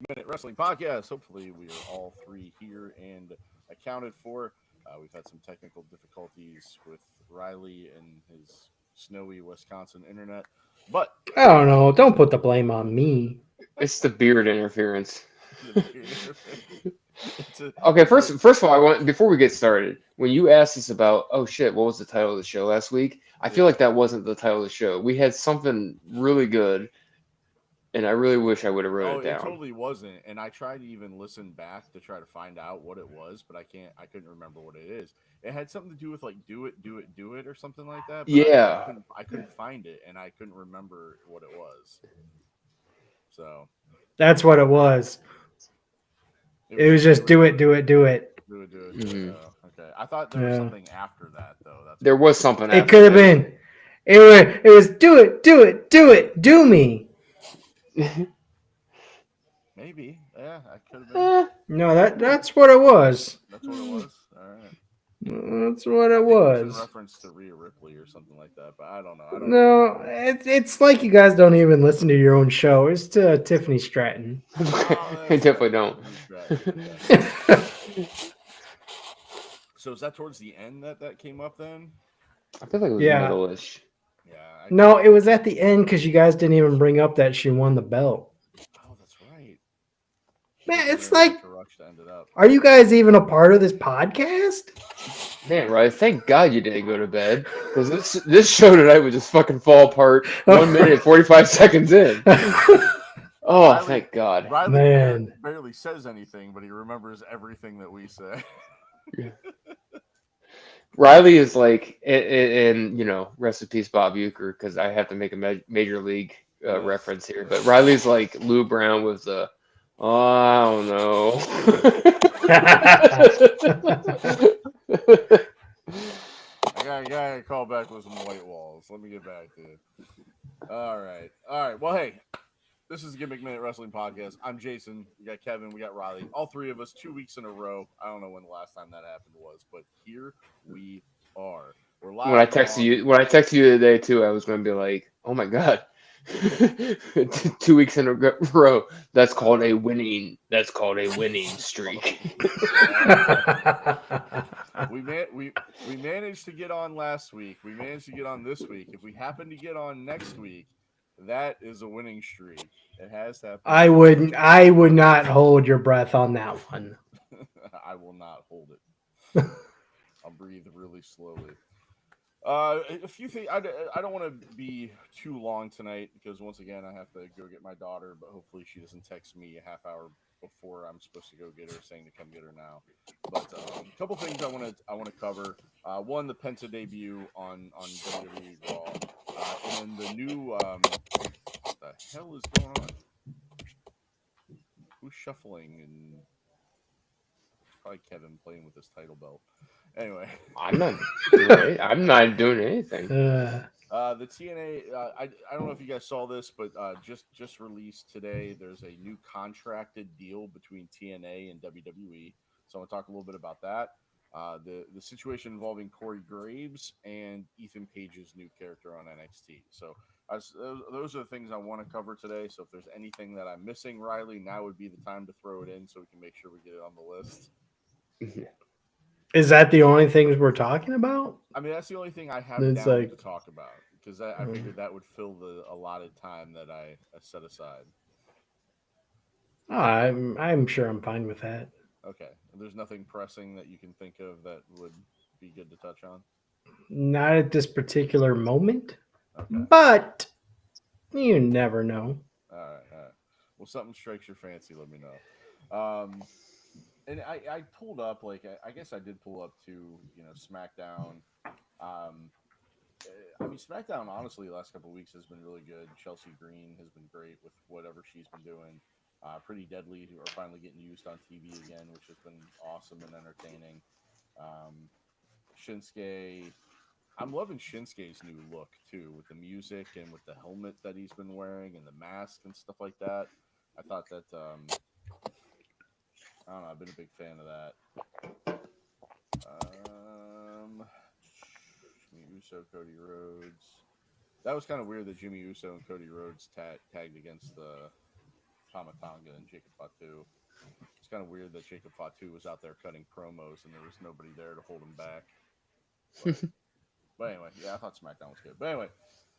Minute Wrestling Podcast. Hopefully, we are all three here and accounted for. We've had some technical difficulties with Riley and his snowy Wisconsin internet, but I don't know. Don't put the blame on me. It's the beard interference. the it's a, Okay, first of all, I want before we get started, when you asked us about, oh shit, what was the title of the show last week? I feel like that wasn't the title of the show. We had something really good, and I really wish I would have wrote oh, it it down. totally wasn't. And I tried to even listen back to try to find out what it was, but I can't. I couldn't remember what it is. It had something to do with like do it, do it, do it, or something like that. But I Yeah. couldn't. I couldn't find it, and I couldn't remember what it was. So That's what it was. it It was was just just do it, do it, do it. do it, do it, do it. hmm Oh, okay. I thought there was Yeah. something after that though. That's There what was something It after could have that. been. It was do it, do it, do it, do me. maybe. Yeah, I could have been. No, that's what it was. That's what it was. All right. That's what I it think it was in was. reference to Rhea Ripley or something like that, but I don't know. I don't remember. No, it's like you guys don't even listen to your own show. It's to Tiffany Stratton. Oh, I that's definitely right. don't. So is that towards the end that came up then? I feel like it was Yeah. middle-ish. Yeah. No, it was at the end because you guys didn't even bring up that she won the belt. Oh, that's right. Man, it's We were in like, such a rush to end it up. are you guys even a part of this podcast? Man, right? Thank God you didn't go to bed, because this show tonight would just fucking fall apart 1 minute and 45 seconds in. Oh, Riley- thank God. Riley Man. barely says anything, but he remembers everything that we say. Riley is like, and rest in peace, Bob Uecker, because I have to make a major league Yes. reference here. But Riley's like Lou Brown with the, I don't know. I gotta call back with some white walls. Let me get back to it. All right. Well, hey, this is the Gimmick Minute Wrestling Podcast. I'm Jason. We got Kevin. We got Riley. All three of us, 2 weeks in a row. I don't know when the last time that happened was, but here we are. We're live. When I texted you today too, I was going to be like, "Oh my God, 2 weeks in a row. That's called a winning. That's called a winning streak." we managed to get on last week. We managed to get on this week. If we happen to get on next week, that is a winning streak. It has happened. I would not hold your breath on that one. I will not hold it. I'll breathe really slowly. A few things. I don't want to be too long tonight because once again I have to go get my daughter, but hopefully she doesn't text me a half hour before I'm supposed to go get her, saying to come get her now. But a couple things I want to cover. One, the Penta debut on WWE Raw, and then the new. What the hell is going on? Who's shuffling and? Probably Kevin playing with his title belt. Anyway, I'm not doing anything. the TNA. I don't know if you guys saw this, but just released today. There's a new contracted deal between TNA and WWE. So I want to talk a little bit about that. The situation involving Corey Graves and Ethan Page's new character on NXT. So those are the things I want to cover today. So if there's anything that I'm missing, Riley, now would be the time to throw it in so we can make sure we get it on the list. Is that the only things we're talking about? I mean, that's the only thing I have It's down like- to talk about because I figured that would fill the allotted time that I set aside. Oh, I'm sure I'm fine with that. Okay. There's nothing pressing that you can think of that would be good to touch on? Not at this particular moment, Okay. but you never know. All right. Well, something strikes your fancy, let me know. And I pulled up, like, I guess I did pull up to, SmackDown. I mean, SmackDown, honestly, the last couple of weeks has been really good. Chelsea Green has been great with whatever she's been doing. Pretty Deadly, who are finally getting used on TV again, which has been awesome and entertaining. Shinsuke, I'm loving Shinsuke's new look, too, with the music and with the helmet that he's been wearing and the mask and stuff like that. I thought that, I don't know, I've been a big fan of that. Jimmy Uso, Cody Rhodes. That was kind of weird that Jimmy Uso and Cody Rhodes tagged against the Tama Tonga and Jacob Fatu. It's kind of weird that Jacob Fatu was out there cutting promos and there was nobody there to hold him back. But anyway, yeah, I thought SmackDown was good. But anyway,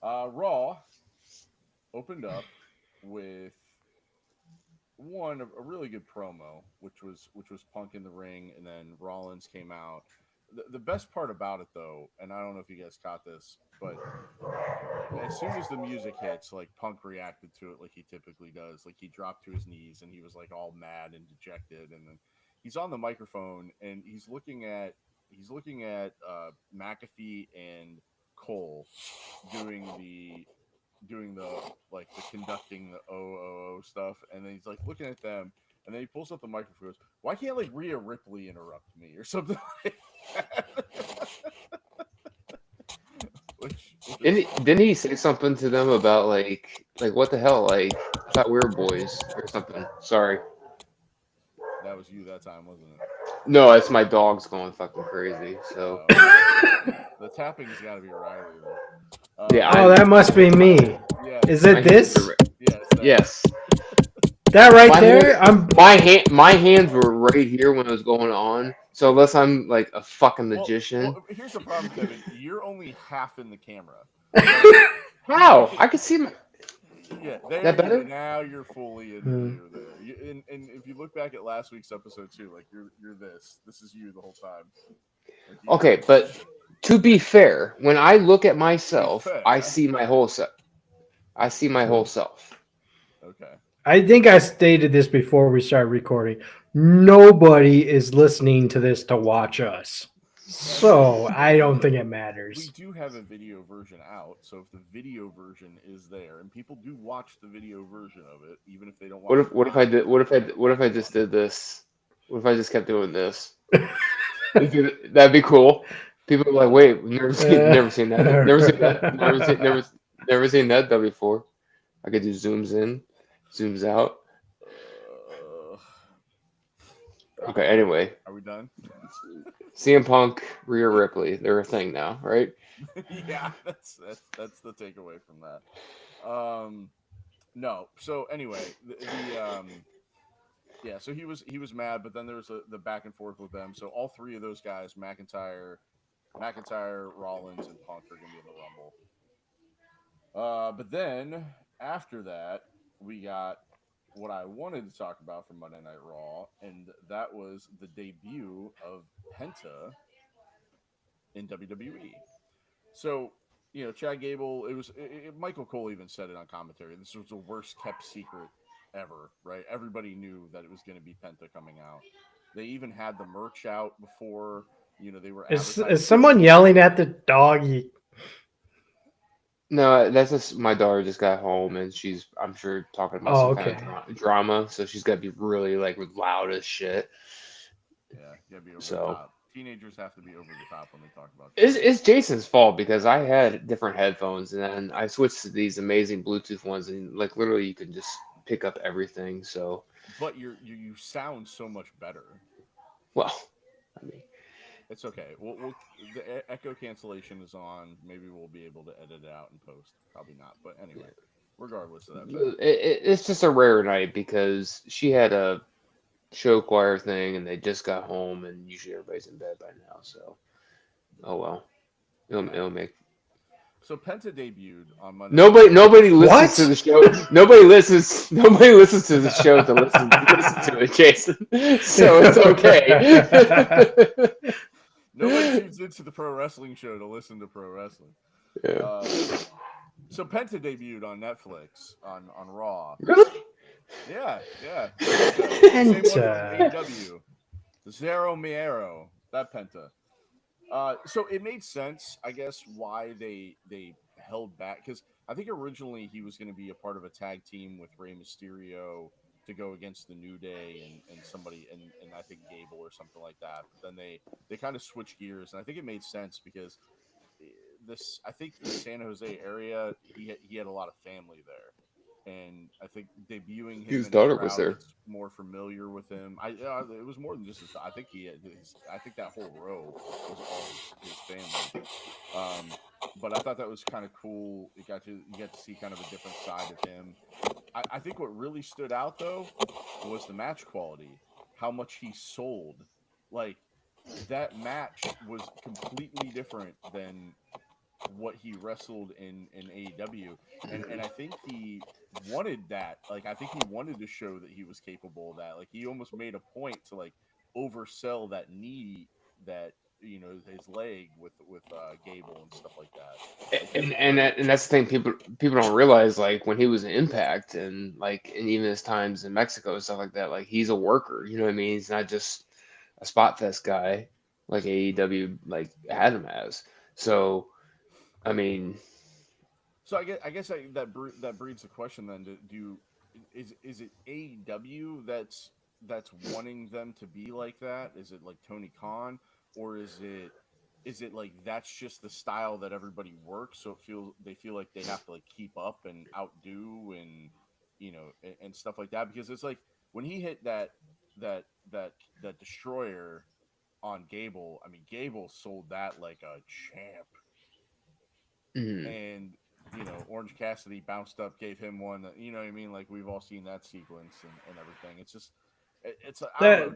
Raw opened up with a really good promo, which was Punk in the ring, and then Rollins came out. The best part about it, though, and I don't know if you guys caught this, but as soon as the music hits, like Punk reacted to it like he typically does. Like he dropped to his knees and he was like all mad and dejected, and then he's on the microphone and he's looking at McAfee and Cole doing the like the conducting the OOO stuff, and then he's like looking at them, and then he pulls up the microphone. Goes, why can't like Rhea Ripley interrupt me or something like that? Didn't he say something to them about like what the hell? Like I thought we were boys or something. Sorry. That was you that time, wasn't it? No, it's my dog's going fucking crazy. So the tapping's got to be Riley though. Yeah. Oh, that must be me. Yeah. Is it this? Yes. That right there? My hands were right here when it was going on. So unless I'm like a fucking magician. Well, here's the problem, Kevin. You're only half in the camera. How? I can see my. Yeah, that better? Now you're fully in the view there. And if you look back at last week's episode too, like you're this. This is you the whole time. Like, Okay, but to be fair, when I look at myself, I see my whole self. I see my whole self. Okay. I think I stated this before we started recording. Nobody is listening to this to watch us. So I don't think it matters. We do have a video version out, so if the video version is there, and people do watch the video version of it, even if they don't watch. What if I just did this? What if I just kept doing this? That'd be cool. People are like, wait, never seen that. Never seen that before. I could do zooms in, zooms out. Okay, anyway. Are we done? CM Punk, Rhea Ripley, they're a thing now, right? Yeah, that's the takeaway from that. No. So anyway, yeah, so he was mad, but then there was the back and forth with them. So all three of those guys, McIntyre, Rollins, and Punk are gonna be in the Rumble. But then after that, we got what I wanted to talk about from Monday Night Raw, and that was the debut of Penta in WWE. So, Chad Gable, Michael Cole even said it on commentary. This was the worst kept secret ever, right? Everybody knew that it was going to be Penta coming out. They even had the merch out before, they were advertising. Is someone yelling at the doggy? No, that's just my daughter just got home and she's, I'm sure, talking about kind of drama. So she's got to be really like loud as shit. Yeah, you gotta be over the top. Teenagers have to be over the top when they talk about it's Jason's fault because I had different headphones and then I switched to these amazing Bluetooth ones and like literally you can just pick up everything. So, but you sound so much better. Well, I mean. It's okay. The echo cancellation is on. Maybe we'll be able to edit it out and post. Probably not. But anyway, regardless of that. It's just a rare night because she had a show choir thing and they just got home and usually everybody's in bed by now. So, oh well. It'll make. So Penta debuted on Monday. Nobody listens to the show. Nobody listens to the show to listen to it, Jason. So it's okay. Nobody tunes into the pro wrestling show to listen to pro wrestling. Yeah. So Penta debuted on Netflix on Raw. Really? Yeah. Penta. AEW. Zero Miero. That Penta. So it made sense, I guess, why they held back, because I think originally he was going to be a part of a tag team with Rey Mysterio to go against the New Day and somebody and I think Gable or something like that. But then they kind of switched gears, and I think it made sense because I think the San Jose area he had a lot of family there, and I think debuting him, his daughter was there, more familiar with him. It was more than just his. I think I think that whole row was all his family. But I thought that was kind of cool. You got to see kind of a different side of him. I think what really stood out though was the match quality, how much he sold. Like that match was completely different than what he wrestled in AEW, and I think he wanted that. Like I think he wanted to show that he was capable of that. Like he almost made a point to like oversell that knee, that his leg with Gable and stuff like that. Like, And that's the thing people don't realize. Like when he was in Impact and even his times in Mexico and stuff like that, like he's a worker. You know what I mean? He's not just a spot fest guy like AEW like had him as. So I mean, so I guess that breeds the question then. Is it AEW that's wanting them to be like that? Is it like Tony Khan, or is it like that's just the style that everybody works, so they feel like they have to like keep up and outdo and and stuff like that? Because it's like when he hit that destroyer on Gable, I mean Gable sold that like a champ. And Orange Cassidy bounced up, gave him one. You know what I mean? Like we've all seen that sequence and everything. It's just, I don't know.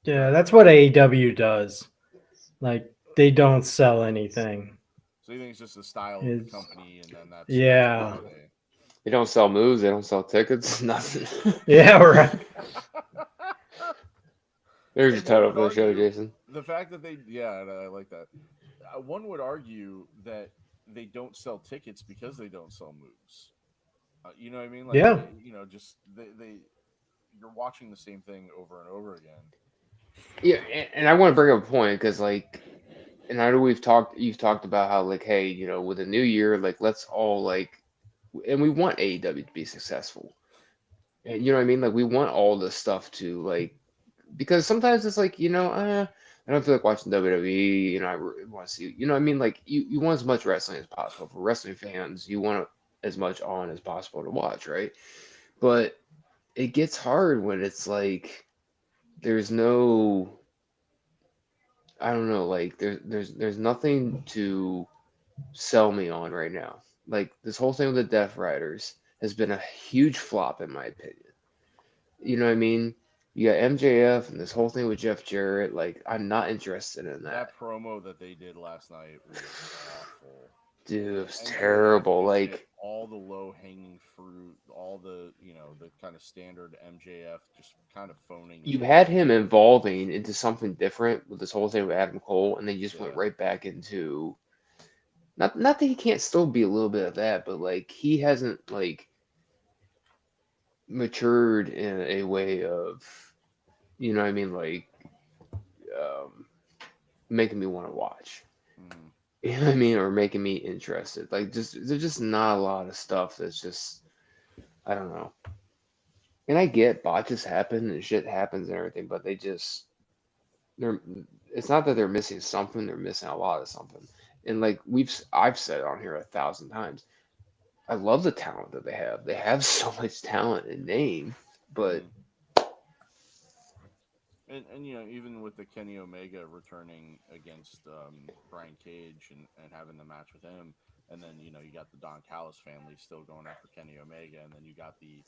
Yeah, that's what AEW does. Like they don't sell anything. So you think it's just the style of the company, and then that's yeah. They don't sell moves. They don't sell tickets. Nothing. Yeah, right. There's your title for the show, Jason. The fact that I like that. One would argue that they don't sell tickets because they don't sell moves. You know what I mean? Like, yeah. Just you're watching the same thing over and over again. Yeah, and I want to bring up a point because, like, and I know you've talked about how, like, hey, with a new year, like, let's all, like, and we want AEW to be successful. And you know what I mean? Like, we want all this stuff to, like, because sometimes it's like, I don't feel like watching WWE, I really want to see, you know what I mean? Like, you want as much wrestling as possible. For wrestling fans, you want as much on as possible to watch, right? But it gets hard when it's like, there's no, I don't know, like there's nothing to sell me on right now. Like this whole thing with the Death Riders has been a huge flop in my opinion. You know what I mean? You got MJF and this whole thing with Jeff Jarrett. Like I'm not interested in that. That promo that they did last night was awful. Dude, it was terrible. Like all the low hanging fruit, all the the kind of standard MJF just kind of phoning. You had him evolving into something different with this whole thing with Adam Cole, and then you just went right back into not that he can't still be a little bit of that, but like he hasn't like matured in a way of, you know what I mean, like making me want to watch. You know what I mean? Or making me interested. Like, there's just not a lot of stuff that's just, I don't know. And I get botches happen and shit happens and everything, but it's not that they're missing something, they're missing a lot of something. And like I've said it on here 1,000 times, I love the talent that they have. They have so much talent and name, but And even with the Kenny Omega returning against Brian Cage and having the match with him, and then you got the Don Callis family still going after Kenny Omega, and then you got the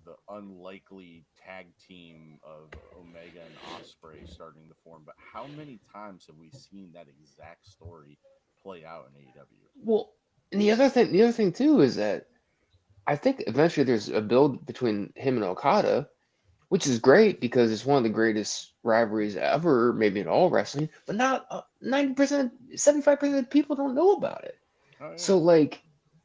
the unlikely tag team of Omega and Ospreay starting to form. But how many times have we seen that exact story play out in AEW? Well, and the other thing too is that I think eventually there's a build between him and Okada, which is great because it's one of the greatest rivalries ever, maybe in all wrestling, but not 90%, 75% of people don't know about it. Oh, yeah.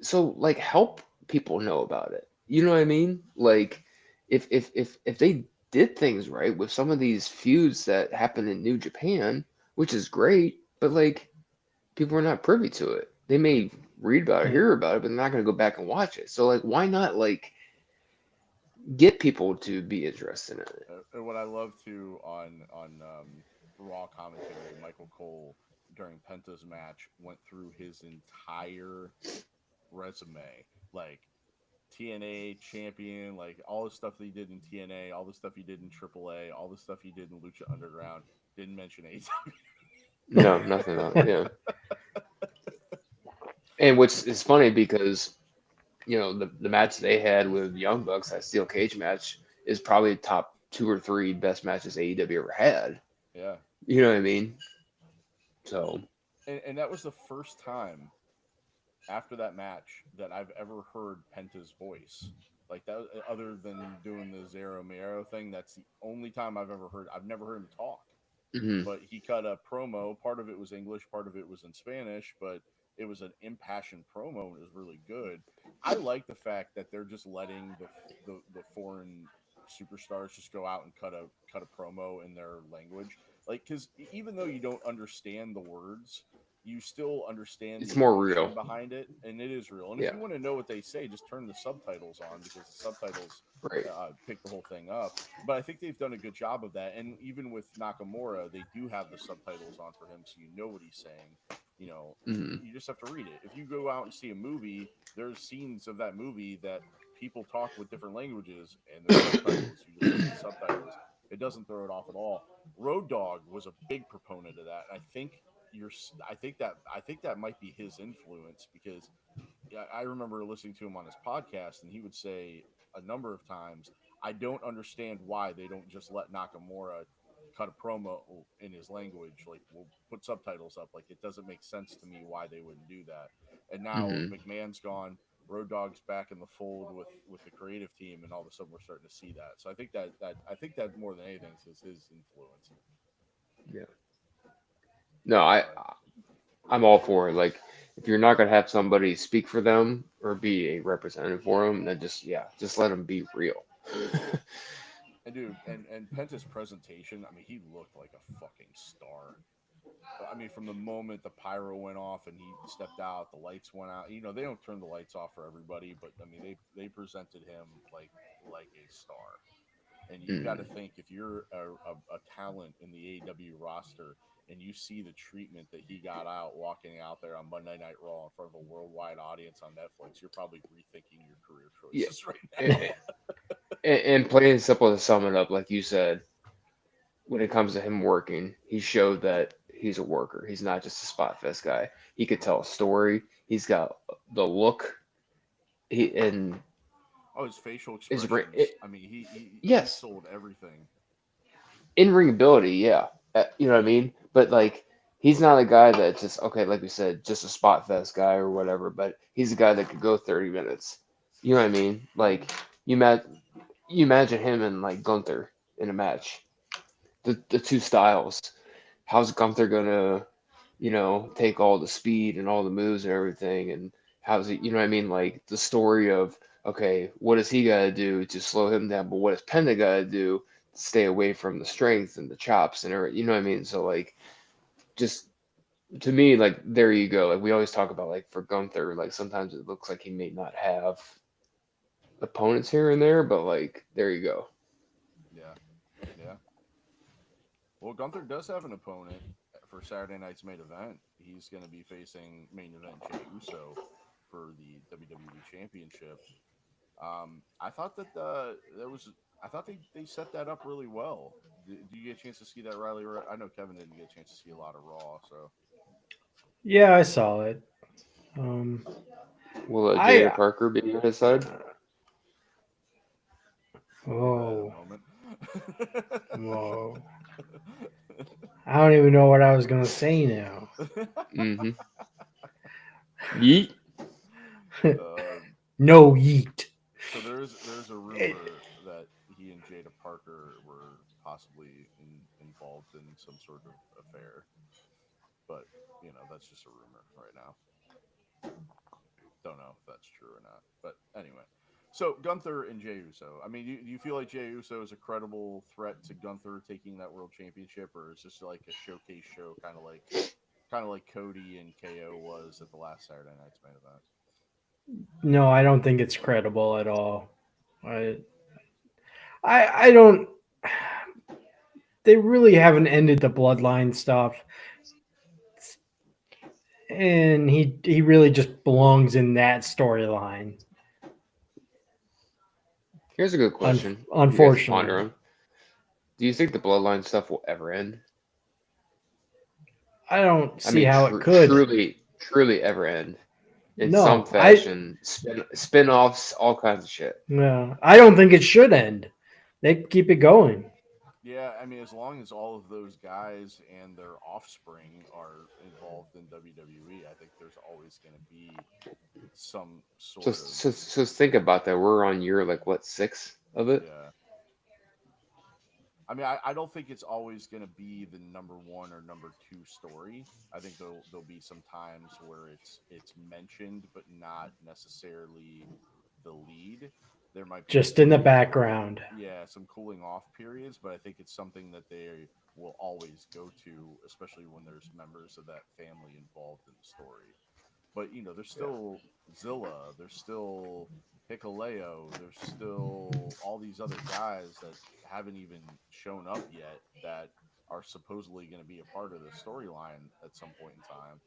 So help people know about it. You know what I mean? Like if they did things right with some of these feuds that happen in New Japan, which is great, but like people are not privy to it. They may read about it, hear about it, but they're not going to go back and watch it. So like, why not like get people to be interested in it? And what I love too on Raw commentary, Michael Cole during Penta's match went through his entire resume, like TNA champion, like all the stuff that he did in TNA, all the stuff he did in AAA, all the stuff he did in Lucha Underground. Didn't mention AEW. No, nothing else. Yeah. And which is funny because the match they had with Young Bucks, that steel cage match, is probably top 2 or 3 best matches AEW ever had. Yeah. You know what I mean? So And that was the first time after that match that I've ever heard Penta's voice. Like that, other than doing the Zero Miedo thing, that's the only time I've never heard him talk. mhm. But he cut a promo. Part of it was English, part of it was in Spanish, but it was an impassioned promo. And it was really good. I like the fact that they're just letting the foreign superstars just go out and cut a promo in their language. Like, because even though you don't understand the words, you still understand It's the more emotion real. behind it, and it is real. And Yeah. if you want to know what they say, just turn the subtitles on, because the subtitles Right. pick the whole thing up. But I think they've done a good job of that. And even with Nakamura, they do have the subtitles on for him, so you know what he's saying. Mhm. You just have to read it. If you go out and see a movie, there's scenes of that movie that people talk with different languages, and there's subtitles. You just look at the subtitles. It doesn't throw it off at all. Road Dogg was a big proponent of that. And I think that might be his influence, because I remember listening to him on his podcast, and he would say a number of times, I don't understand why they don't just let Nakamura cut a promo in his language. Like, we'll put subtitles up. Like, it doesn't make sense to me why they wouldn't do that. And now Mhm. McMahon's gone, Road Dogg's back in the fold with the creative team, and all of a sudden we're starting to see that. So I think that more than anything is his influence. Yeah. No, I'm all for it. Like, if you're not gonna have somebody speak for them or be a representative for them, then just let them be real. And dude, and Penta's presentation, I mean, he looked like a fucking star. I mean, from the moment the pyro went off and he stepped out, the lights went out. They don't turn the lights off for everybody, but I mean, they presented him like a star. And you got to Mm. think, if you're a talent in the AEW roster and you see the treatment that he got out walking out there on Monday Night Raw in front of a worldwide audience on Netflix, you're probably rethinking your career Yeah. choices right now. And plain and simple, to sum it up, like you said, when it comes to him working, he showed that he's a worker. He's not just a spot fest guy. He could tell a story. He's got the look. And Oh, his facial his expressions. I mean, he yes, sold everything. in ring ability, yeah. You know what I mean? But like, he's not a guy that just, okay, like we said, just a spot fest guy or whatever. But he's a guy that could go 30 minutes. You know what I mean? Like, you imagine him and like Gunther in a match. The two styles. How's Gunther gonna, take all the speed and all the moves and everything, and how's he, you know what I mean? Like, the story of, okay, what does he gotta do to slow him down, but what does Penta gotta do to stay away from the strength and the chops and everything, you know what I mean? So like, just to me, like, there you go. Like, we always talk about, like, for Gunther, like, sometimes it looks like he may not have opponents here and there, but like, there you go. Yeah, yeah. Well, Gunther does have an opponent for Saturday night's main event. He's going to be facing main event Jey Uso for the WWE Championship. I thought that I thought they set that up really well. Do you get a chance to see that, Riley? I know Kevin didn't get a chance to see a lot of Raw, so Yeah, I saw it. Will Jada I Parker be on his side? whoa, that in a moment. whoa. I don't even know what I was gonna say now. Mm-hmm. Yeet. No yeet. So there's a rumor that he and Jada Parker were possibly involved in some sort of affair, but that's just a rumor right now. Don't know if that's true or not, but anyway. So Gunther and Jey Uso. I mean, do you feel like Jey Uso is a credible threat to Gunther taking that world championship, or is this like a showcase show, kind of like Cody and KO was at the last Saturday night's main event? No, I don't think it's credible at all. I don't. They really haven't ended the bloodline stuff, and he really just belongs in that storyline. Here's a good question. You guys Unfortunately, ponder on. Do you think the bloodline stuff will ever end? I don't I see mean, how it could. truly ever end. in No, some fashion, spin-offs, all kinds of shit. No, I don't think it should end. They keep it going. Yeah, I mean, as long as all of those guys and their offspring are involved in WWE, I think there's always going to be some sort So, of so think about that. We're on year like what 6 of it? yeah. I mean, I don't think it's always going to be the number one or number two story. I think there'll be some times where it's mentioned but not necessarily the lead. There might be Just in the background. yeah, some cooling off periods, but I think it's something that they will always go to, especially when there's members of that family involved in the story. But you know, there's still Zilla, there's still Hikuleo, there's still all these other guys that haven't even shown up yet that are supposedly going to be a part of the storyline at some point in time.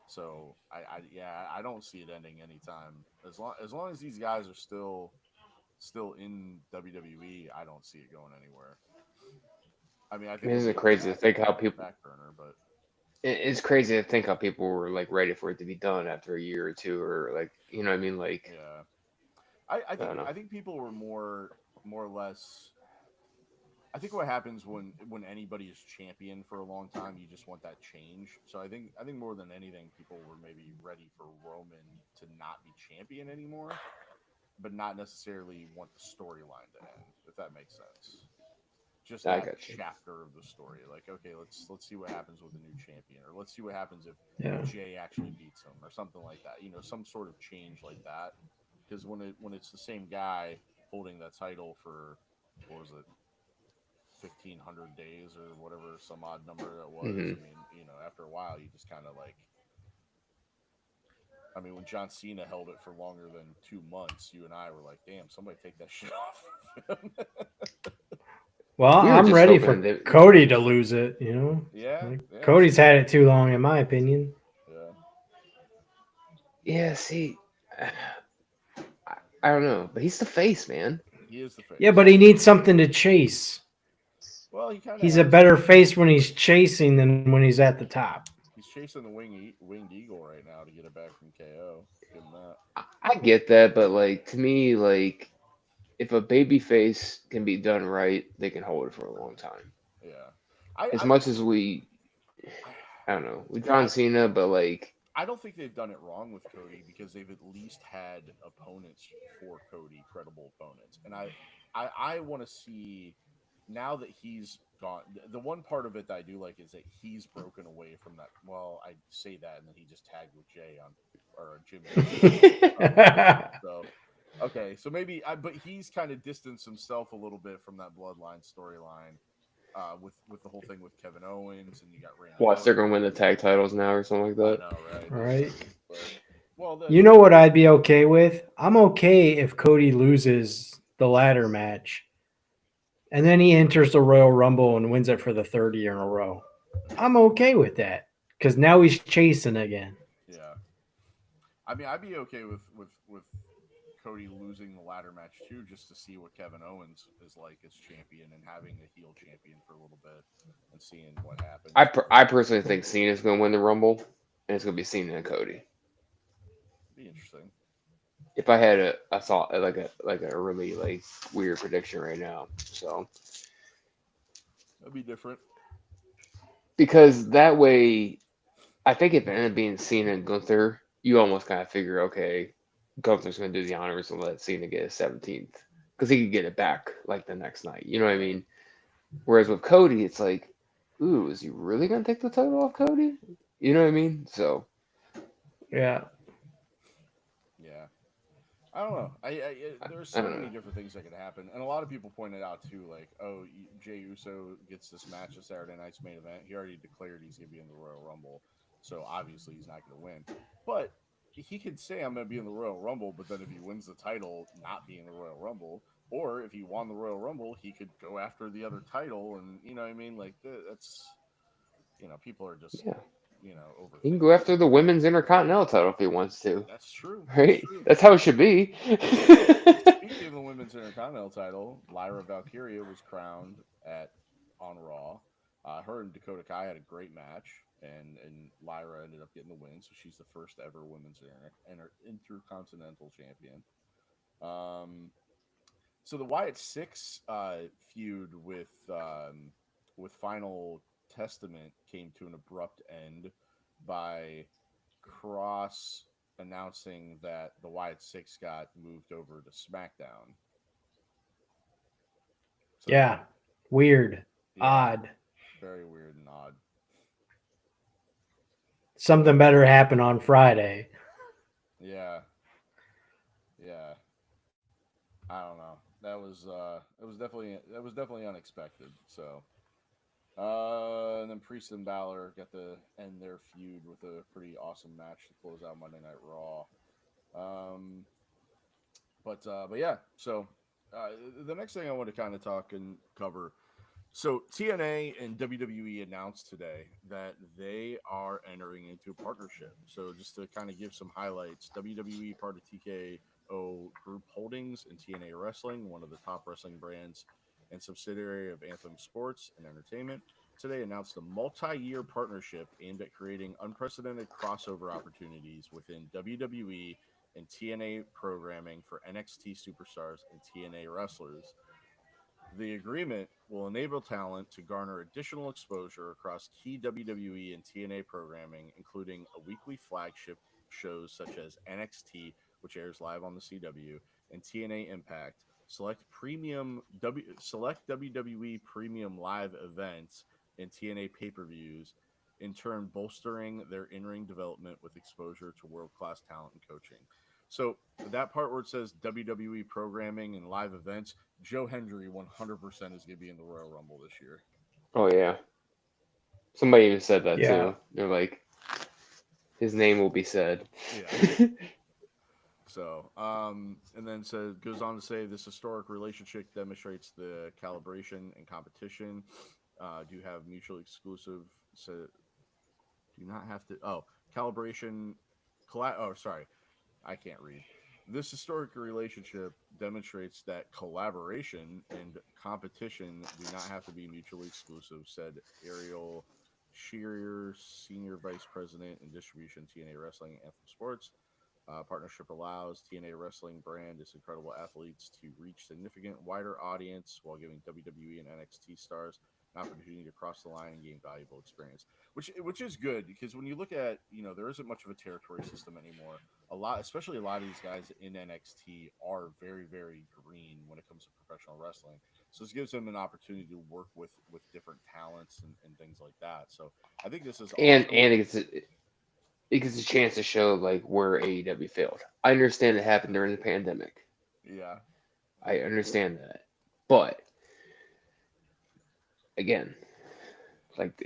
So I don't see it ending anytime. As long as these guys are still in WWE, I don't see it going anywhere. I mean, I think Isn't it'll it be crazy to think how on the people? back burner, but It's crazy to think how people were like ready for it to be done after a year or two, or like you know what I mean? Like yeah, I, I I don't think know. I think people were more or less. I think what happens when anybody is champion for a long time, you just want that change. So I think more than anything, people were maybe ready for Roman to not be champion anymore, but not necessarily want the storyline to end, if that makes sense. Just I that got you. chapter of the story. Like, okay, let's see what happens with the new champion, or let's see what happens if Yeah. Jay actually beats him, or something like that. You know, some sort of change like that. Because when it's the same guy holding that title for what was it, 1,500 days or whatever, some odd number that was. Hmm. I mean, you know, after a while, you just kind of like. I mean, when John Cena held it for longer than 2 months, you and I were like, "Damn, somebody take that shit off." Well, We were I'm just ready for hoping that Cody to lose it, you know? Yeah, Like yeah, Cody's same. had it too long, in my opinion. Yeah, yeah. See, I don't know, but he's the face, man. he is the Yeah, face. but he needs something to chase. Well, he kind of He's a has. better face when he's chasing than when he's at the top. He's chasing the winged eagle right now to get it back from KO. Give him that. I get that, but like to me, like if a baby face can be done right, they can hold it for a long time. Yeah, I As I much as I don't know, with John I, Cena, but like I don't think they've done it wrong with Cody because they've at least had opponents for Cody, credible opponents, and I want to see now that he's gone. The one part of it that I do like is that he's broken away from that. Well, I say that, and then he just tagged with Jay on or Jimmy. So okay, so maybe, but he's kind of distanced himself a little bit from that bloodline storyline. With the whole thing with Kevin Owens and you got Randy. watch they're Orton. gonna win the tag titles now or something like I that. know, right? Right? But, well, You know what I'd be okay with? I'm okay if Cody loses the ladder match and then he enters the Royal Rumble and wins it for the third year in a row. I'm okay with that because now he's chasing again. yeah. I mean, I'd be okay with Cody losing the ladder match too, just to see what Kevin Owens is like as champion and having a heel champion for a little bit and seeing what happens. I personally think Cena's gonna win the Rumble, and it's gonna be Cena and Cody. Be interesting. If I had a thought like a really like weird prediction right now, so That'd be different. because that way, I think if it ended up being Cena and Gunther, you almost kind of figure, okay, Gunther's gonna do the honors and let Cena get his 17th because he could get it back like the next night. You know what I mean? Whereas with Cody, it's like, ooh, is he really gonna take the title off Cody? You know what I mean? So Yeah. Yeah. I don't know. There's I so don't many know. different things that could happen, and a lot of people pointed out too, like, oh, Jey Uso gets this match at Saturday night's main event. He already declared he's gonna be in the Royal Rumble, so obviously he's not gonna win. But he could say I'm gonna be in the Royal Rumble, but then if he wins the title, not be in the Royal Rumble, or if he won the Royal Rumble, he could go after the other title, and you know what I mean? Like that's people are just Yeah, he can overthinking. go after the women's Intercontinental title if he wants to. That's true. Right? That's true. That's how it should be. Speaking of the women's Intercontinental title, Lyra Valkyria was crowned on Raw. Her and Dakota Kai had a great match. and Lyra ended up getting the win, so she's the first ever women's intercontinental champion. So the Wyatt Six feud with Final Testament came to an abrupt end by Cross announcing that the Wyatt Six got moved over to SmackDown. So, Yeah. Weird. yeah, Odd. very weird and odd. Something better happened on Friday. Yeah. I don't know. That was definitely unexpected. So, and then Priest and Balor got to end their feud with a pretty awesome match to close out Monday Night Raw. But yeah. So, the next thing I want to kind of talk and cover. So TNA and WWE announced today that they are entering into a partnership. So just to kind of give some highlights, WWE, part of TKO Group Holdings, and TNA Wrestling, one of the top wrestling brands and subsidiary of Anthem Sports and Entertainment, today announced a multi-year partnership aimed at creating unprecedented crossover opportunities within WWE and TNA programming for NXT superstars and TNA wrestlers. The agreement will enable talent to garner additional exposure across key WWE and TNA programming, including a weekly flagship shows such as NXT, which airs live on the CW, and TNA Impact, select WWE premium live events and TNA pay-per-views, in turn bolstering their in-ring development with exposure to world-class talent and coaching. So that part where it says WWE programming and live events, Joe Hendry 100% is going to be in the Royal Rumble this year. Oh yeah. Somebody even said that Yeah. too. They're like, his name will be said. Yeah. So, and then goes on to say this historic relationship demonstrates the calibration and competition. Do have mutually exclusive. So, do not have to. Oh, calibration. Sorry. I can't read. This historic relationship demonstrates that collaboration and competition do not have to be mutually exclusive, said Ariel Shearer, Senior Vice President in Distribution, TNA Wrestling, Anthem Sports. Partnership allows TNA Wrestling brand its incredible athletes to reach significant wider audience while giving WWE and NXT stars an opportunity to cross the line and gain valuable experience, which is good because when you look at, there isn't much of a territory system anymore. Especially a lot of these guys in NXT are very, very green when it comes to professional wrestling. So this gives them an opportunity to work with different talents and things like that. So I think this is and awesome. it gets a chance to show like where AEW failed. I understand it happened during the pandemic. Yeah. I understand that. But again, like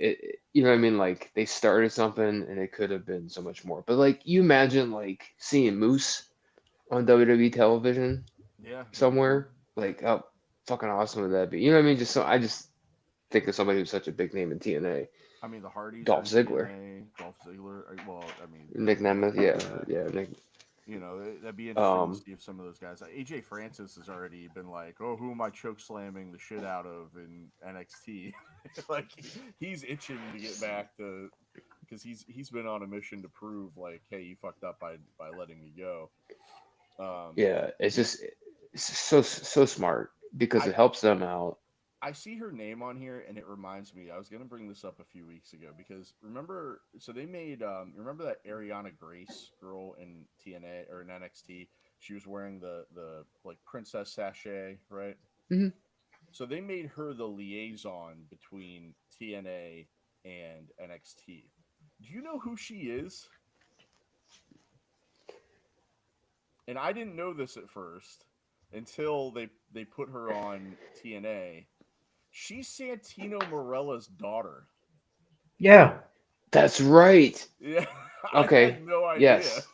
you know what I mean? Like they started something and it could have been so much more. But like you imagine like seeing Moose on WWE television somewhere. Like how fucking awesome would that be? You know what I mean? I just think of somebody who's such a big name in TNA. I mean, the Hardys. Dolph Ziggler. Dolph Ziggler. Well, I mean, Nick Nemeth. Yeah. Nick. That'd be interesting to see if some of those guys. AJ Francis has already been like, "Oh, who am I choke slamming the shit out of in NXT?" Like he's itching to get back to, because he's been on a mission to prove like, "Hey, you fucked up by letting me go." Yeah, it's just so smart because it helps them out. I see her name on here, and it reminds me. I was going to bring this up a few weeks ago because remember, so they made remember that Ariana Grace girl in TNA or in NXT? She was wearing the like princess sachet, right? Mm-hmm. So they made her the liaison between TNA and NXT. Do you know who she is? And I didn't know this at first until they put her on TNA. She's Santino Marella's daughter. Yeah. That's right. Yeah. Okay. I had no idea. Yes.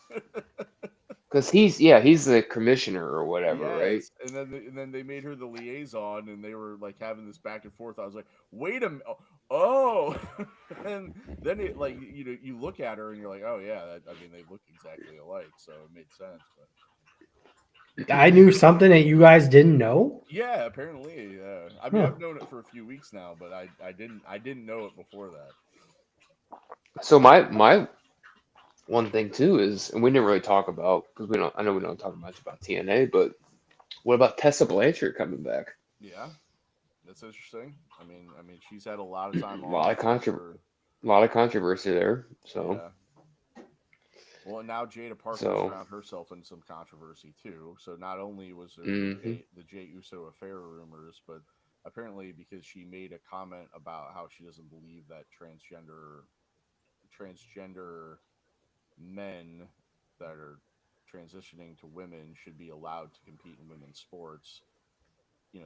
Because he's the commissioner or whatever, right? And then they made her the liaison, and they were like having this back and forth. I was like, wait a minute. Oh. And then it like you look at her and you're like, oh yeah, they look exactly alike, so it made sense. But I knew something that you guys didn't know. yeah, apparently. Yeah. I mean, I've known it for a few weeks now, but I didn't know it before that. So my one thing too is, and we didn't really talk about because we don't. I know we don't talk much about TNA, but what about Tessa Blanchard coming back? Yeah, that's interesting. I mean, she's had a lot of time A lot off of contro after. a lot of controversy there. So Yeah. Well, now Jada Parker's so found herself in some controversy too. So not only was there hmm the Jay Uso affair rumors, but apparently because she made a comment about how she doesn't believe that transgender men that are transitioning to women should be allowed to compete in women's sports.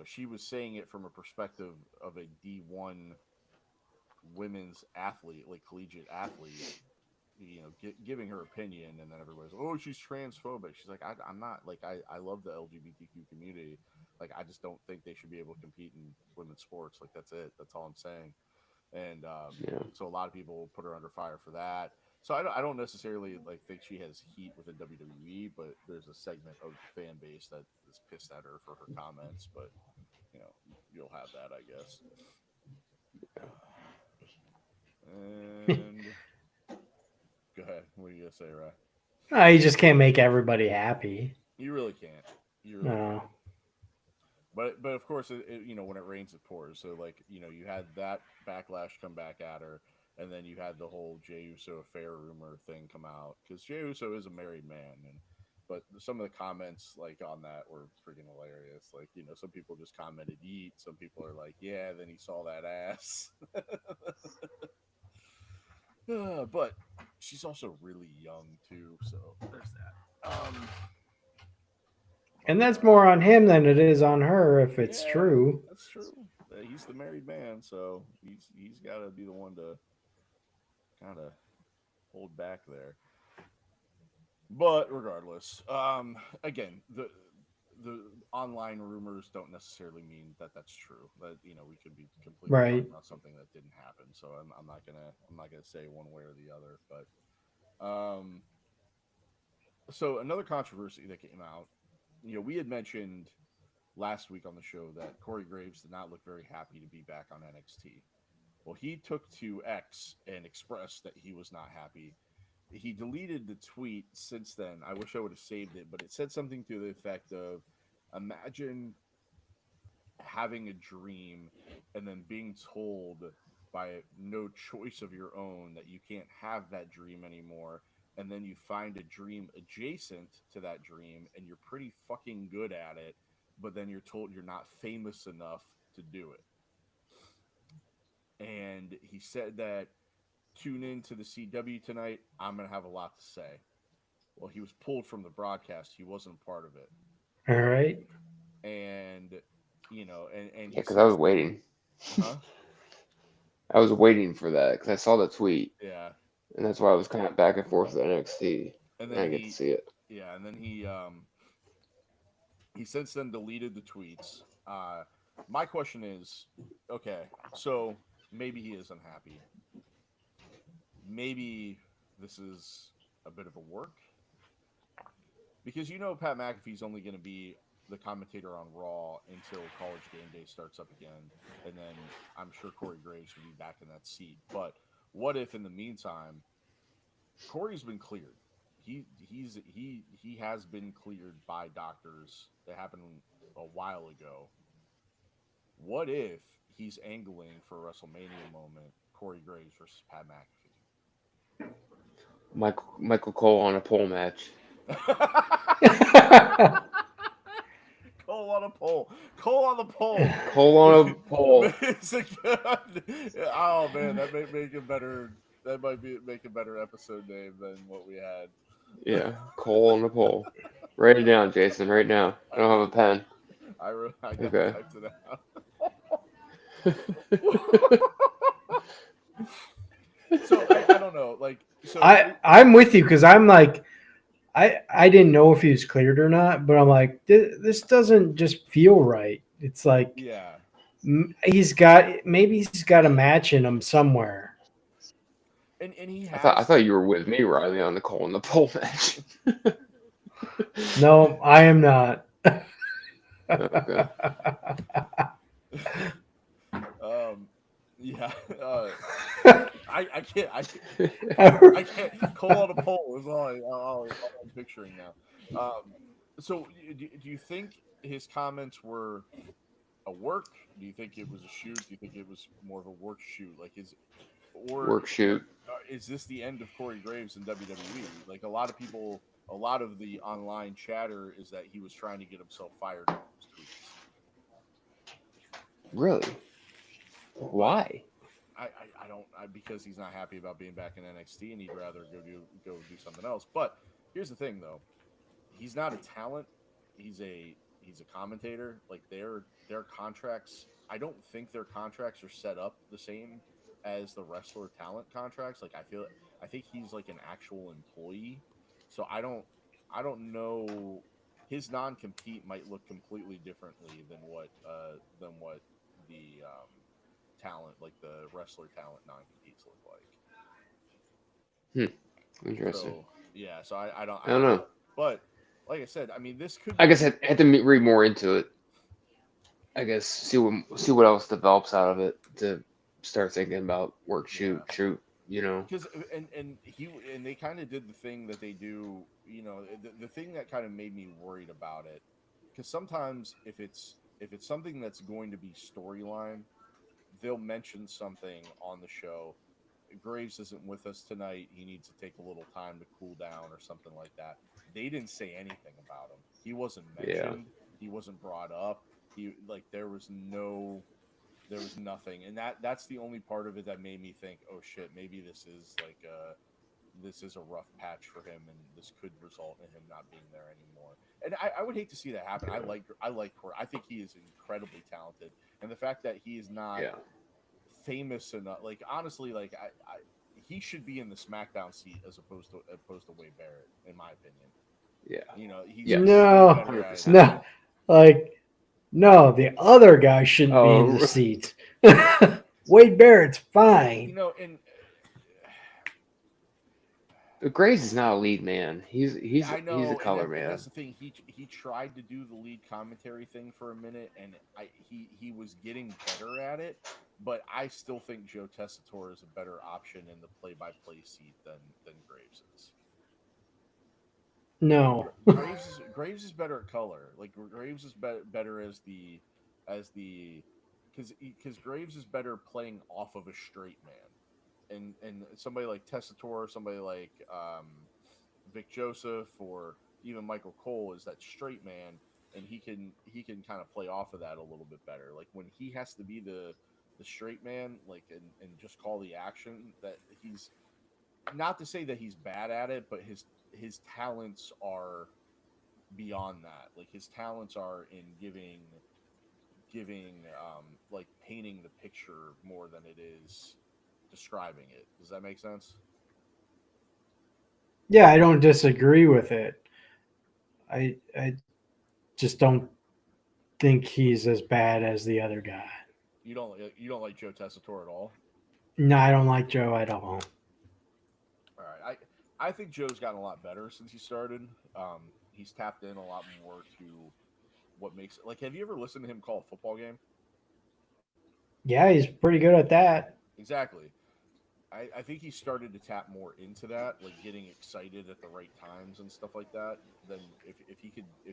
She was saying it from a perspective of a D1 women's athlete, like collegiate athlete, giving her opinion, and then everybody's, oh, she's transphobic. She's like, I'm not. Like, I love the LGBTQ community. Like, I just don't think they should be able to compete in women's sports. Like, that's it. That's all I'm saying. And yeah. so a lot of people put her under fire for that. So I don't necessarily like think she has heat within WWE, but there's a segment of the fan base that is pissed at her for her comments. But you'll have that, I guess. And go ahead. What are you gonna say, Ray? No, you just can't make everybody happy. You really can't. You really No. can't. But of course, when it rains, it pours. So like you had that backlash come back at her, and then you had the whole Jey Uso affair rumor thing come out because Jey Uso is a married man, but some of the comments like on that were freaking hilarious. Like some people just commented "eat," some people are like, "Yeah," then he saw that ass. But she's also really young too, so there's that. And that's more on him than it is on her if it's Yeah, true. that's true. He's the married man, so he's got to be the one to kind of hold back there. But regardless, again, the online rumors don't necessarily mean that that's true. That we could be completely Right. talking about something that didn't happen. So I'm not gonna say one way or the other. But so another controversy that came out. We had mentioned last week on the show that Corey Graves did not look very happy to be back on NXT. Well, he took to X and expressed that he was not happy. He deleted the tweet since then. I wish I would have saved it, but it said something to the effect of, imagine having a dream and then being told by no choice of your own that you can't have that dream anymore, and then you find a dream adjacent to that dream and you're pretty fucking good at it, but then you're told you're not famous enough to do it. And he said that, tune in to the CW tonight, I'm going to have a lot to say. Well, he was pulled from the broadcast. He wasn't part of it. All right. And, and Yeah, because I was waiting. Huh? I was waiting for that because I saw the tweet. Yeah. And that's why I was kind of back and forth with NXT. And then I get to see it. Yeah, and then he since then deleted the tweets. My question is, okay, so maybe he is unhappy. Maybe this is a bit of a work. Because Pat McAfee's only going to be the commentator on Raw until College Game Day starts up again. And then I'm sure Corey Graves will be back in that seat. But what if in the meantime, Corey's been cleared? He has been cleared by doctors. That happened a while ago. What if he's angling for a WrestleMania moment, Corey Graves versus Pat McAfee? Michael Cole on a pole match. Cole on a pole. Cole on the pole. Cole on a pole. Oh man, that may make a better. That might make a better episode name than what we had. Yeah, Cole on the pole. Write it down, Jason. Right now. I don't have a pen. I got Okay. typed it out. So I don't know. Like, so I'm with you because I'm like, I didn't know if he was cleared or not, but I'm like, this doesn't just feel right. It's like, yeah, he's got a match in him somewhere. and he has. I thought you were with me, Riley, on the Cole on the pole match. No, I am not. Okay. Yeah. I can't. I can't. Cole on a pole is all I'm picturing now. So, do you think his comments were a work? Do you think it was a shoot? Do you think it was more of a work shoot? Like, Work shoot. is this the end of Corey Graves in WWE? Like, a lot of the online chatter is that he was trying to get himself fired in those tweets. Really? Why? I don't because he's not happy about being back in NXT and he'd rather go do something else. But here's the thing, though, he's not a talent. He's a commentator. Like their contracts, I don't think their contracts are set up the same as the wrestler talent contracts. Like I think he's like an actual employee. So I don't know. His non-compete might look completely differently than what the talent, like the wrestler talent non-competes look like. Interesting. So yeah, so I don't know. But like I said, I mean, this could. I guess I had to read more into it. I guess see what else develops out of it to start thinking about work shoot. You know, because and they kind of did the thing that they do. You know, the thing that kind of made me worried about it, because sometimes if it's something that's going to be storyline, they'll mention something on the show. Graves isn't with us tonight. He needs to take a little time to cool down or something like that. They didn't say anything about him. He wasn't mentioned. He wasn't brought up. There was nothing. And that's the only part of it that made me think, oh shit, maybe this is a rough patch for him and this could result in him not being there anymore. And I would hate to see that happen. I like Corey. I think he is incredibly talented. And the fact that he is not famous enough, like honestly, like he should be in the SmackDown seat as opposed to Wade Barrett, in my opinion. Yeah. You know, he's no, the other guy shouldn't be in the seat. Wade Barrett's fine. You know, and Graves is not a lead man. He's a color man. That's the thing. He tried to do the lead commentary thing for a minute, and he was getting better at it. But I still think Joe Tessitore is a better option in the play-by-play seat than Graves is. No, Graves is better at color. Like Graves is better as the because Graves is better playing off of a straight man, and somebody like Tessitore, somebody like Vic Joseph, or even Michael Cole is that straight man, and he can kind of play off of that a little bit better. Like when he has to be the straight man, like and just call the action, that he's not to say that he's bad at it, but his talents are beyond that. Like his talents are in giving like painting the picture more than it is describing it. Does that make sense? Yeah, I don't disagree with it. I just don't think he's as bad as the other guy. You don't like Joe Tessitore at all? No, I don't like Joe at all. All right, I think Joe's gotten a lot better since he started. He's tapped in a lot more to what makes it. Like, have you ever listened to him call a football game? Yeah, he's pretty good at that. Exactly. I think he started to tap more into that, like getting excited at the right times and stuff like that. Then if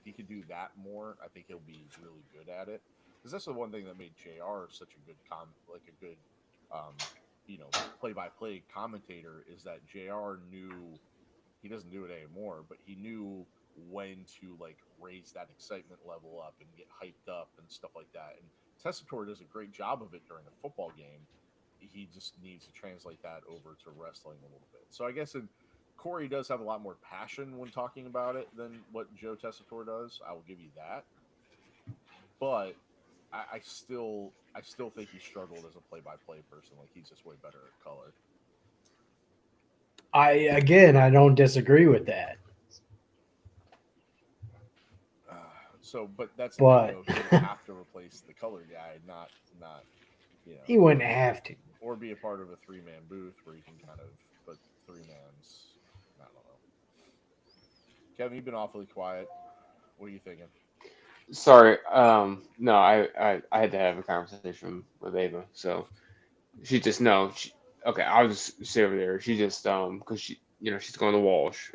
he could do that more, I think he'll be really good at it. Because that's the one thing that made JR such a good play-by-play commentator, is that JR knew, he doesn't do it anymore, but he knew when to like raise that excitement level up and get hyped up and stuff like that. And Tessitore does a great job of it during a football game. He just needs to translate that over to wrestling a little bit. So I guess Corey does have a lot more passion when talking about it than what Joe Tessitore does. I will give you that. But I still think he struggled as a play-by-play person. Like he's just way better at color. I don't disagree with that. But that's the thing, though, he would have to replace the color guy, not he wouldn't have to. Or be a part of a 3-man booth where you can kind of put 3-man's. I don't know. Kevin, you've been awfully quiet. What are you thinking? Sorry. No, I had to have a conversation with Ava, so she just okay, I'll just say over there. She just because she's going to Walsh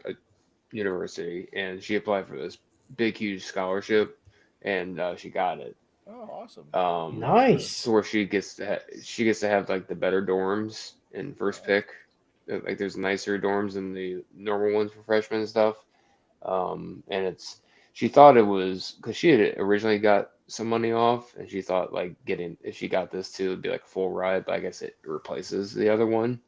University, and she applied for this big huge scholarship, and she got it. Oh, awesome. Nice. To where she gets to have like the better dorms in first pick. Like there's nicer dorms than the normal ones for freshmen and stuff. And she thought it was because she had originally got some money off, and she thought like getting if she got this too, it'd be like a full ride. But I guess it replaces the other one,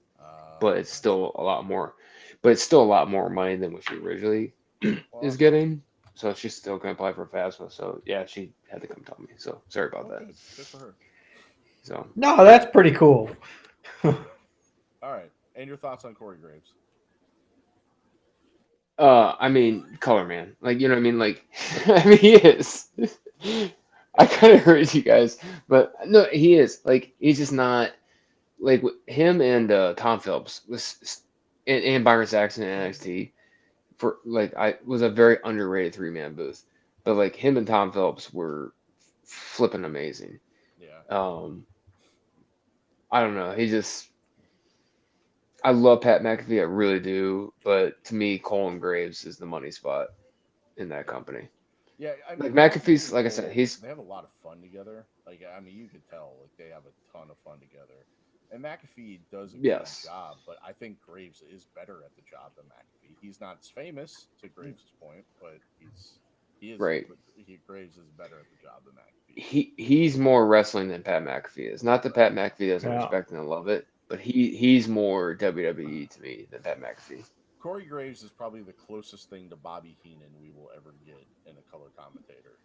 but it's Gotcha. still a lot more. But it's still a lot more money than what she originally Well, is that's getting. So she's still gonna apply for FAFSA. So yeah, she had to come tell me. So sorry about awesome. that. Oh, good. Good for her. So No, that's pretty cool. All right. And your thoughts on Corey Graves? I mean, Color Man. Like, you know what I mean? Like, I mean, he is. I kind of heard you guys, but no, he is. Like, he's just not like him and Tom Phillips and Byron Saxon in NXT for like I was a very underrated 3-man booth, but like him and Tom Phillips were flipping amazing. Yeah. I don't know. I love Pat McAfee, I really do, but to me, Colin Graves is the money spot in that company. Yeah, I Like mean, McAfee's, and like I said, Cole, he's they have a lot of fun together. Like, I mean, you could tell, like, they have a ton of fun together. And McAfee does a good yes, job, but I think Graves is better at the job than McAfee. He's not as famous, to Graves' point, but right. Graves is better at the job than McAfee. He's more wrestling than Pat McAfee is. Not that Pat McAfee doesn't Yeah. respect and love it, but he's more WWE to me than Pat McAfee. Corey Graves is probably the closest thing to Bobby Heenan we will ever get in a color commentator.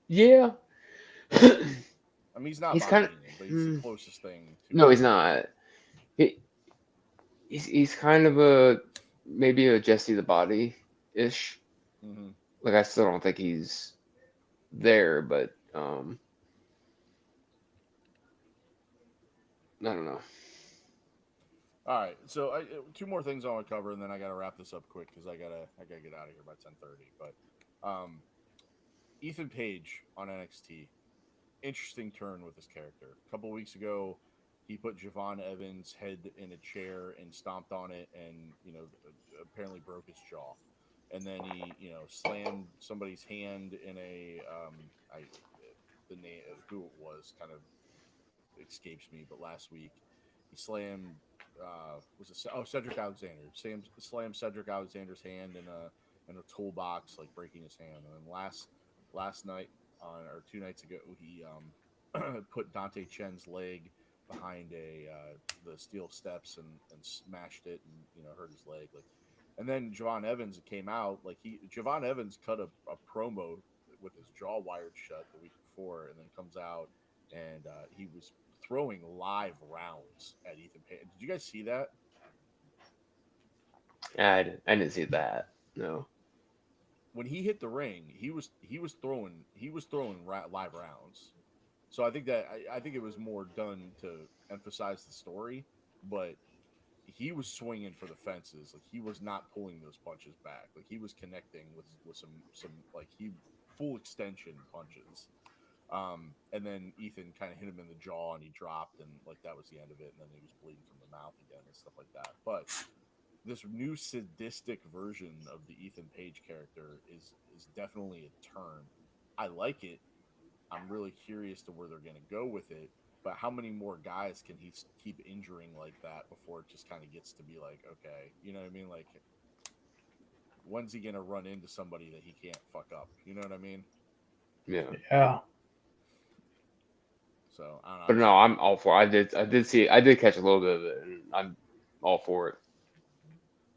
Yeah. I mean, he's not He's Bobby kind of Heenan, but he's the closest thing to. no, he's not. He's kind of maybe a Jesse the Body ish. Mm-hmm. Like I still don't think he's there, but I don't know. All right, so two more things I want to cover, and then I got to wrap this up quick because I gotta get out of here by 10:30. But Ethan Page on NXT, interesting turn with his character. A couple weeks ago, he put Javon Evans' head in a chair and stomped on it, and apparently broke his jaw. And then he slammed somebody's hand in a the name of who it was kind of escapes me, but last week he slammed Cedric Alexander. Slammed Cedric Alexander's hand in a toolbox, like breaking his hand. And then last night or 2 nights ago, he put Dante Chen's leg behind the steel steps and smashed it and hurt his leg. Like, and then Javon Evans came out Javon Evans cut a promo with his jaw wired shut the week before, and then comes out and he was throwing live rounds at Ethan Page. Did you guys see that? I didn't see that. No. When he hit the ring, he was throwing live rounds. So I think it was more done to emphasize the story, but he was swinging for the fences. Like, he was not pulling those punches back. Like, he was connecting with some like full extension punches. And then Ethan kind of hit him in the jaw and he dropped, and like that was the end of it. And then he was bleeding from the mouth again and stuff like that. But this new sadistic version of the Ethan Page character is definitely a turn. I like it. I'm really curious to where they're going to go with it. But how many more guys can he keep injuring like that before it just kind of gets to be like, okay, you know what I mean? Like, when's he going to run into somebody that he can't fuck up? You know what I mean? Yeah. Yeah. So I don't know. But no, I'm all for it. I did catch a little bit of it, and I'm all for it.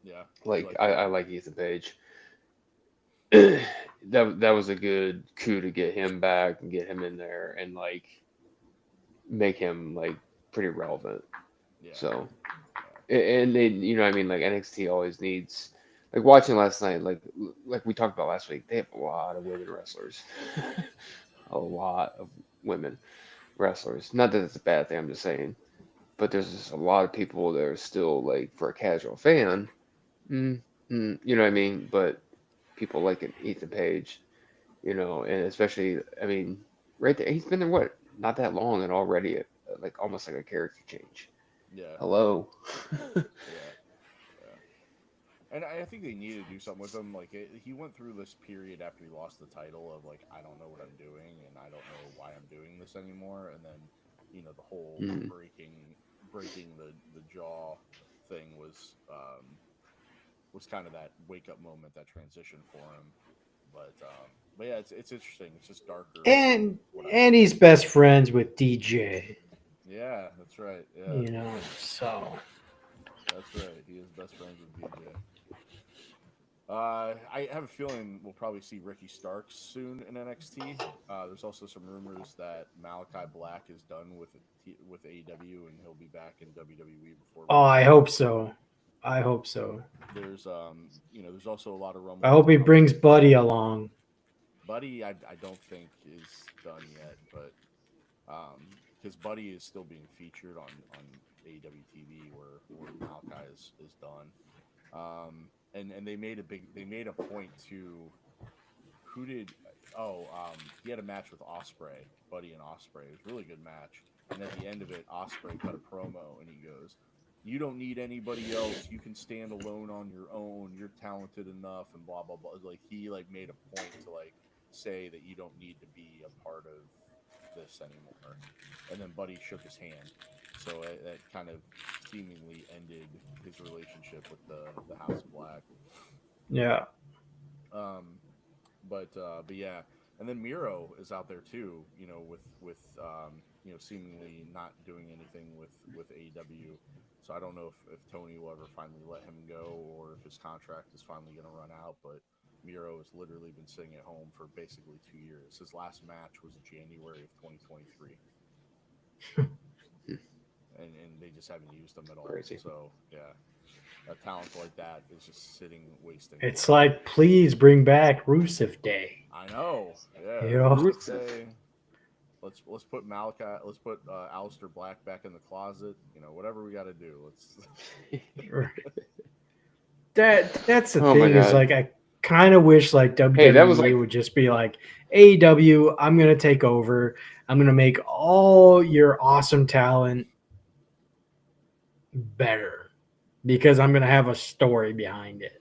Yeah. Like I like Ethan Page. that was a good coup to get him back and get him in there and like make him like pretty relevant. Yeah. So and they I mean, like NXT always needs, like watching last night, like we talked about last week, they have a lot of women wrestlers. A lot of women wrestlers. Not that it's a bad thing, I'm just saying. But there's just a lot of people that are still like, for a casual fan, you know what I mean? But people like Ethan Page, and especially, I mean, right there, he's been there, what, not that long, and already like almost like a character change. Yeah. Hello. Yeah. And I think they need to do something with him. Like he went through this period after he lost the title of like, I don't know what I'm doing, and I don't know why I'm doing this anymore. And then, the whole Mm. breaking the jaw thing was kind of that wake up moment, that transition for him. But yeah, it's interesting. It's just darker. And What I- and he's best friends with DJ. Yeah, that's right. Yeah, So that's right. He is best friends with DJ. I have a feeling we'll probably see Ricky Starks soon in NXT. There's also some rumors that Malachi Black is done with AEW and he'll be back in WWE before. I hope so. I hope so. There's there's also a lot of rumors. I hope he brings Buddy along. Buddy, I don't think is done yet, but because Buddy is still being featured on AEW TV where Malachi is done. And they made a point to he had a match with Ospreay, Buddy and Ospreay. It was a really good match. And at the end of it, Ospreay cut a promo and he goes, "You don't need anybody else. You can stand alone on your own. You're talented enough," and blah blah blah. Like he made a point to say that you don't need to be a part of this anymore. And then Buddy shook his hand. So that kind of seemingly ended his relationship with the House of Black. Yeah. But yeah, and then Miro is out there too. With seemingly not doing anything with AEW. So I don't know if Tony will ever finally let him go or if his contract is finally going to run out. But Miro has literally been sitting at home for basically 2 years. His last match was January of 2023. and they just haven't used him at all. Crazy. So yeah, a talent like that is just sitting wasting. It's like, please bring back Rusev Day. I know. Yeah. You know? Let's put Malachi. Let's put Aleister Black back in the closet. Whatever we got to do. Let's. That's the Oh my thing is God. I kind of wish WWE that was would just be like, AEW, I'm gonna take over. I'm gonna make all your awesome talent better because I'm gonna have a story behind it.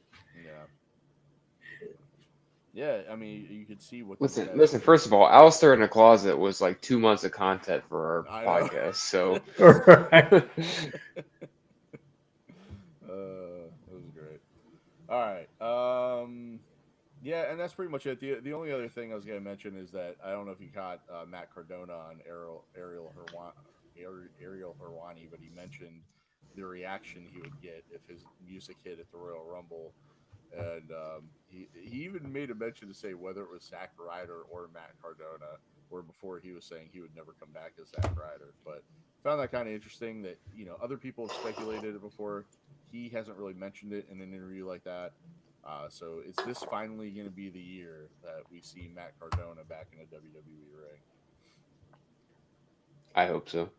Yeah, I mean, you could see what. Listen. First of all, Alistair in a closet was like 2 months of content for our podcast. So Right. That was great. All right. Yeah, and that's pretty much it. The only other thing I was going to mention is that I don't know if you caught Matt Cardona on Ariel Helwani, but he mentioned the reaction he would get if his music hit at the Royal Rumble. And he even made a mention to say whether it was Zack Ryder or Matt Cardona, where before he was saying he would never come back as Zack Ryder. But found that kind of interesting that other people have speculated it before. He hasn't really mentioned it in an interview like that. So is this finally going to be the year that we see Matt Cardona back in a WWE ring? I hope so.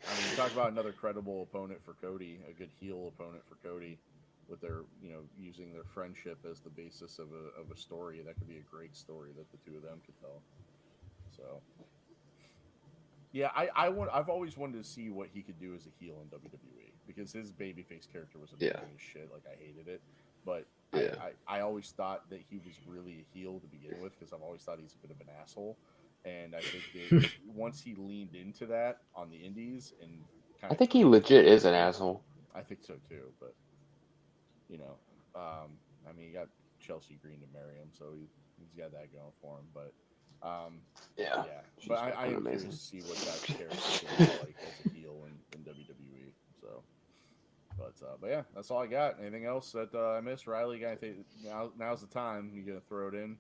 I mean, talk about another credible opponent for Cody, a good heel opponent for Cody. With their, using their friendship as the basis of a story, that could be a great story that the two of them could tell. So, yeah, I've always wanted to see what he could do as a heel in WWE because his babyface character was annoying as shit. Like I hated it, but Yeah. I always thought that he was really a heel to begin with because I've always thought he's a bit of an asshole, and I think that once he leaned into that on the Indies and I think he legit is an asshole. I think so too, but. I mean, he got Chelsea Green to marry him, so he's got that going for him. But yeah. But I am curious to see what that character can be like as a heel in WWE. So, but yeah, that's all I got. Anything else that I missed, Riley? I think now's the time. You gonna throw it in?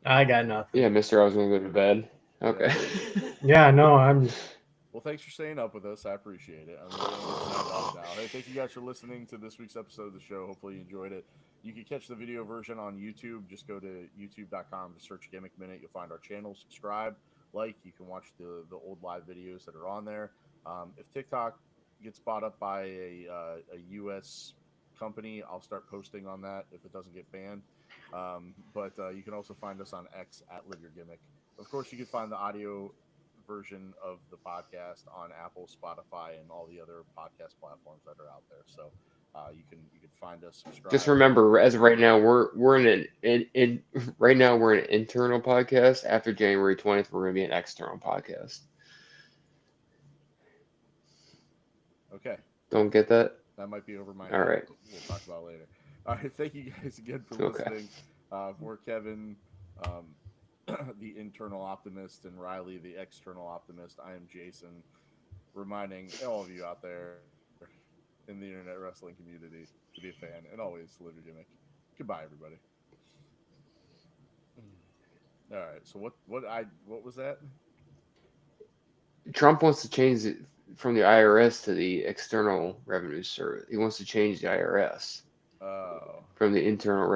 I got nothing. Yeah, Mister, I was gonna go to bed. Okay. Yeah, no, I'm. Well, thanks for staying up with us. I appreciate it. I'm really going to sign off now. Hey, thank you guys for listening to this week's episode of the show. Hopefully you enjoyed it. You can catch the video version on YouTube. Just go to youtube.com to search Gimmick Minute. You'll find our channel. Subscribe, like. You can watch the old live videos that are on there. If TikTok gets bought up by a U.S. company, I'll start posting on that if it doesn't get banned. But you can also find us on X at Live Your Gimmick. Of course, you can find the audio version of the podcast on Apple, Spotify, and all the other podcast platforms that are out there. So you can find us. Subscribe. Just remember, as of right now, we're in right now we're an internal podcast. After January 20th, we're going to be an external podcast. Okay. Don't get that? That might be over my All head. right. We'll talk about it later. All right. Thank you guys again for Okay. listening. For Kevin, the internal optimist, and Riley, the external optimist, I am Jason, reminding all of you out there in the internet wrestling community to be a fan and always salute your gimmick. Goodbye, everybody. All right. So what was that? Trump wants to change it from the IRS to the External Revenue Service. He wants to change the IRS Oh. from the Internal